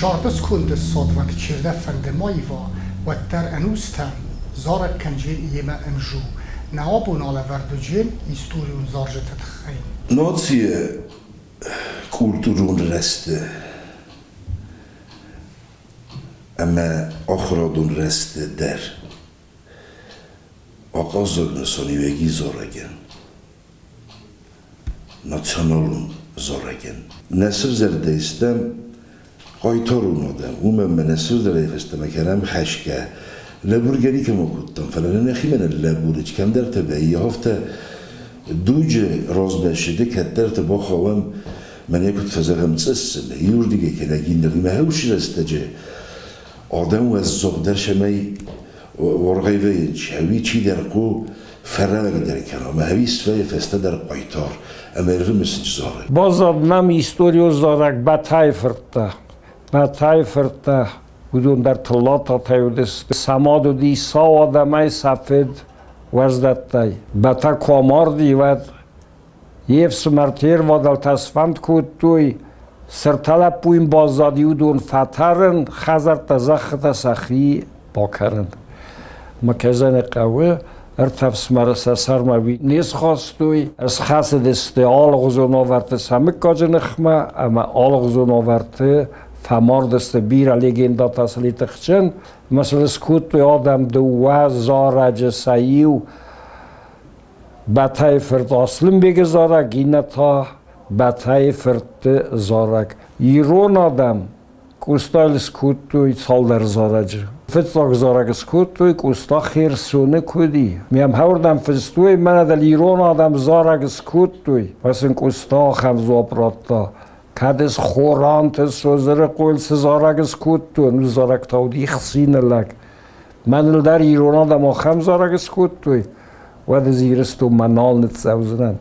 شارتس كنت الصاد وقت شرده فند مايوا وتر انوستم زارك كنجيل ايما انجو نوابون على وردوجين استوريون زارجة تخين ناتسية كولتورون رسته اما اخرادون رسته در آقازون سانیوگی زارگن ناتشانالون زارگن نصر زرده استم قایتارون آدم من نصر زرده استم اکرم خشکه لبورگری که ما کدتم فلان نخی من لبورج کم در تبعی هفته دوج راز بشده کتر تبا خواهم من یکت فزغم تسسم یور دیگه که نگین نقیم هوشی رستجه آدم و از زغدر شمای ورغیوه هوی چی در قو فرق در کنام هوی سوی فسته در قایتار اما ارفه مثل زاره بازاد نم ایستوریو زارک بطای فرته بودون در طلاتا تایودست سماد و دی سا آدمای سفید وزدتای بطا کامار دیود یف سمرتیر وادل تصفند کود توی سرطلب بویم بازادی و دون فترن خزر تزخت سخی باکرن مکزن قوه ارتف سمرس سرموی نیز خواستوی از خاص دسته آلغزون آورته سمک کاج نخمه اما آلغزون آورته فمار دسته بیر لگندا تسلی تخچن مثل سکوت توی آدم دو زارج سیو بطای فرد اصلم بگذاره گینه تا بطای فرد زارک ایرون آدم کوستال سکوت توی سال در زارج فتاق زارک سکوت توی کوستا خیر سونه کودی میم هوردم فستوی من دل ایرون آدم زارک سکوت توی مثل کوستا خمزواب راتا کدس خورانت سوزر قول زارک سکوت توی نو زارک تاودی خسین لگ من در ایرون آدم آخم زارک سکوت توی و دزیرستو منال نت سوزنن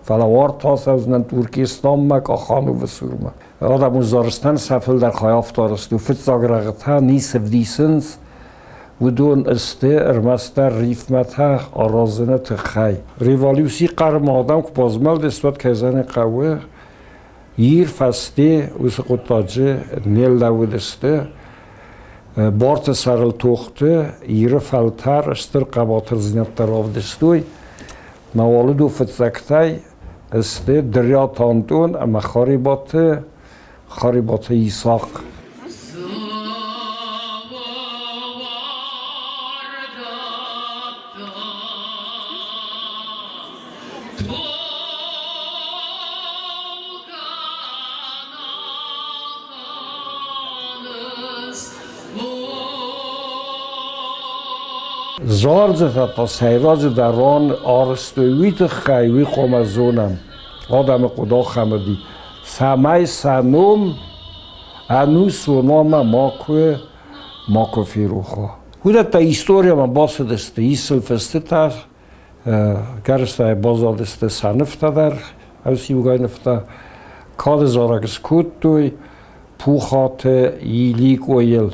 فلوار تا سوزنن ترکستان مک آخانو و سورما آدم وزارستان سفل در خیاف دارست و فتزاگ رغتا نیسف دیسنس و دون استه ارمستر ریفمته آرازنه تخی ریوالیوسی قرم آدم که بازمال دستواد که زن قوه ییر فسته و سقوطاجه نیل داودسته بارت سرل توخته ییر فلتر استر قباتر زینت در آفدستوی موالد و فتزکتای استه دریا تاندون اما خاریبات ایساق زارزه تا سیراز دران آرستویت خیوی خومزونم آدم قدا خمدی سمای سنوم انو سونام ماکو فیروخا بوده تا ایستوریا من باسدسته ایسل فسته تا گرسته بازادسته سنفته در اوسی بگای نفته کاد زارگس کود توی پوخات ایلیک ویل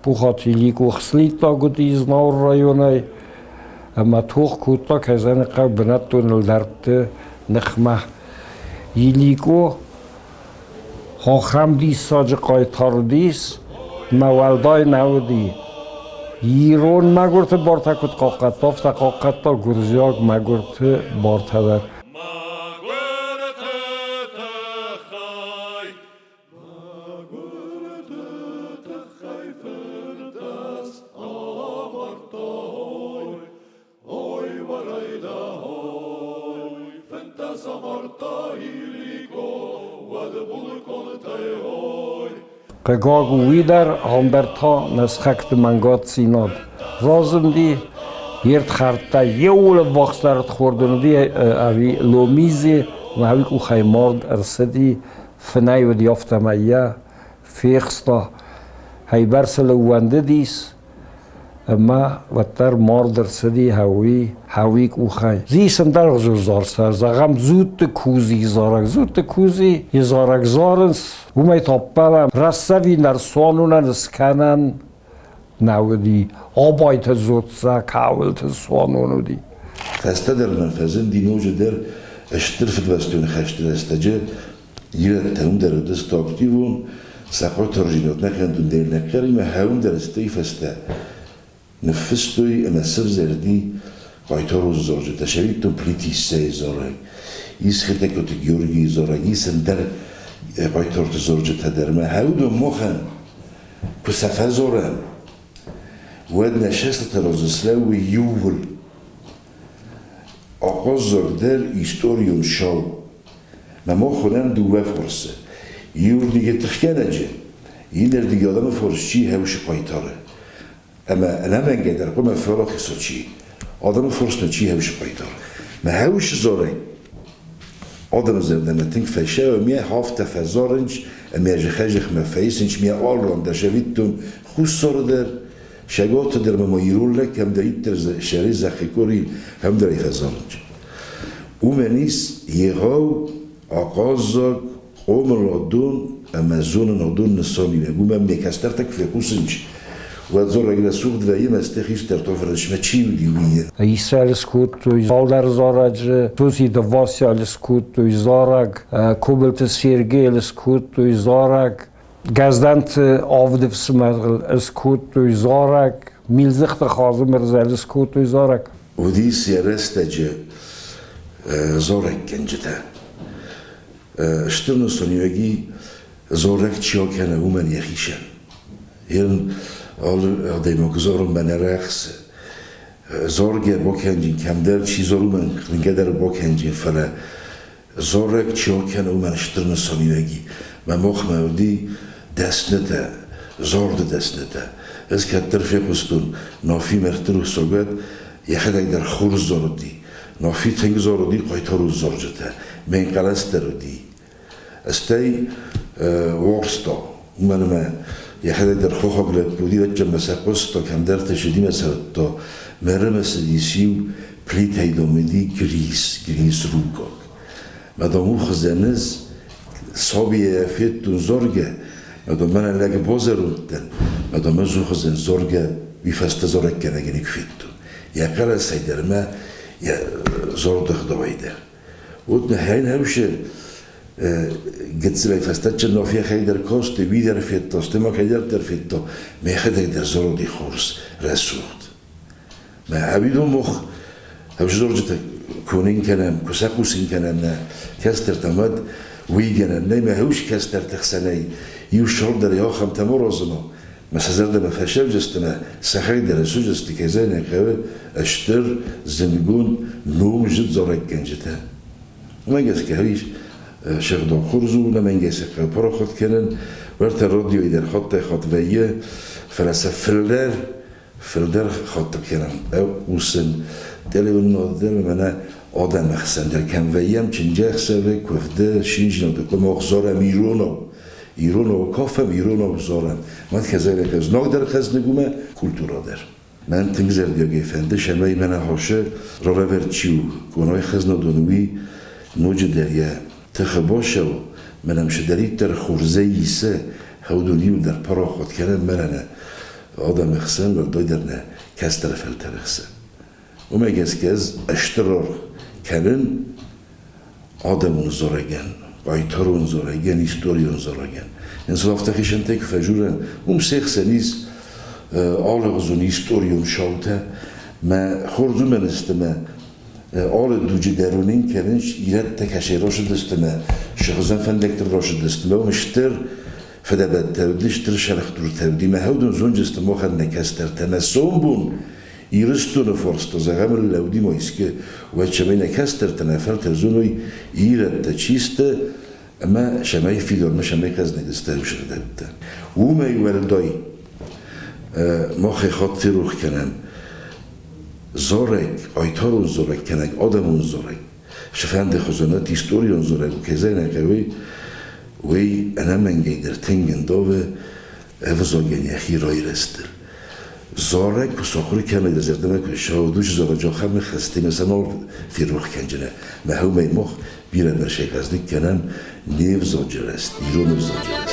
پوخات ایلیک و خسلیتا گودیز نور رایونه اما توخ کوتا که زن قو بنتون الدرد نخمه ایلیکو خام دیس ساج قایتار دیس مولدای نودی ایرون مگرت بارتا کد قاقتاف تا قاقتا گرزیاگ مگرت بارتا در قگاگوی در همبرتا نسخکت منگات سیناد رازم دی یرد خرده یه اول وقت درد خوردن دی اوی لومیزی و اوی که خیمارد ارسدی فنای و دیافته مایه فیخستا هی برسل وانده دیس اما و تر مارد ارسدی هاوی که خی زیسم در غزور زار سر زغم زود کوزی یه زارک زارنس اومی تاپلم رسوی در سوانونن اسکنن نودی آبایت زودسا کاولت سوانونو دی خسته در منفذن دی نوجه در اشتر فدوستون خشتر استجه یه تهم در دست تاکتیوون سقوط ترجمات نخندون دير نكري ما هون درستي فستا نفستوي اما سر زردي قايتارو زوجة تشريبتو بريتي سي زوري يسخدك وتجورجي زوري يسندر قايتار زوجة تدر ما هودو مخن كسفة زورن ود نشست ترازسلاوي يوول آغاز زردر استوريوم شاو ما خونم دوه فرصه یور دیگه تخکنه جه یه دیگه آدم فرشی هوش قایتاره اما انا من قدر قم فراخ سوچی آدم فرس نچی هوش قایتاره ما هوش زاره آدم زردن تنگ فشه و میه هافت فزارنج اما جخجخ مفایسنج میه آلران در شویدتون خوش سار در شگات در ما یرول لک هم دارید در شری زخی کوری هم داری فزارنج او منیس یهاو آقازاک قوم الردون امازون الردون نصاني نقول ما ميكاسترتك في قوسنج وزور رجل سوق دوايه مستخيش ترتوفرش ما تشي وديويه Isel skutuj, Valder Zoraj, Tuzi de Vasyal skutuj, Zorag, Kubelt Sergel skutuj, Zorag, Gazdant Avdev Smagel skutuj, Zorag, Milzich de Khazmer skutuj, Zorag. ودي سيرستج زورك كنجتا شترن سونيوغي زورك تشيو كان هما يخيشن هن دايما زورم بنا رخص زورگ بوكنجين كمدر چي زورم قدر بوكنجين فلا زورك تشيو كان هما شترن سونيوغي ما مخمودي دسنته زورد دسنته از كتر في قستون نافي مرترو سوغت يخدك در خور زوردي نافي تنگ زوردي قايتارو زورجته من قلسترودي استي وورستا من ما يحدد در خوخ بلد بودي وجه مساقستا كم در تشدي مساقستا مرمس ديسيو بليت هيدومدي جريس روكوك مدامو خزانز صابي يفيتون زورجه مدام من لك بوزروتن مدام زو خزان زورجه بيفست زورك كنا جنك فيتون يا قرا سيدر ما يا زور دخدويده ودنا هين هوشه قدسلي فاستاتش انه في خيدر كوست بيدر في التوست ما خيدر در في التو ما خدك در زور دي خورس رسوت ما عبيدو مخ هوش درجة كونين كلام كساقوسين كلام كاستر تمد ويجنا ما هوش كاستر تخسني يوشرب در ياخم تمرزنا مثلا زرد ما فشل جستنا سخي در سوجست كزين قوي اشتر زنقون نوم جد زورك كنجتا وما جاس كهريش شيخ دون خرزو لما نجاس قبر خد كنن ورت الراديو إذا خط وياه فلسفة فلدر خط كنن أو وسن تلون نادر منا آدم خسن در کم ویام چنجه خسوه کفته شینج نده که مغزار ایرونو کافم ایرونو زارم من کزایل خز نادر خز نگومه کلتورا در من تنگزر دیگه فنده شمای من هاشه را ورچیو کنای خز ندونوی نوج دریا تخباشه و منم شدرید در خورزه ایسه هودونیو در پرا خود کنن منه آدم خسن و دای در نه کس در فلتر خسن و مگز کز اشترار کنن آدمون زارگن قایتارون زارگن استوریون زارگن انسان افتخیشن تک فجورن سیخ سنیز آل غزون استوریون شالته ما خوردو من استمه آل دوجی درونین کننش ایرد تکشه راشد استمه شخصان فندکتر راشد استمه و مشتر فدبت تودیشتر شرختور تودی ما هودون زونج استمه خد نکستر تنسون بون ایرستون فرست زغم اللودی مایسکه و چمی نکستر تنفر ترزونوی ایرد تچیسته اما شمای فیدور ما شمای قز نگسته و شده بوده و ما یولدای ما خیخات روخ کنن زارک آیتارون زارک کنن آدمون زارک شفند خزانات هیستوریون زارک و کزای نقوی وی انا منگی در تنگن داوه افزاگن یخی رای رستر زارک و ساخوری کمی در زردمه که شاودوش زارجا خم خسته مثلا فی روخ کنجنه ما هو میمخ بیرن در شیخ ازدک کنن نیو زاجر است ایرون زاجر است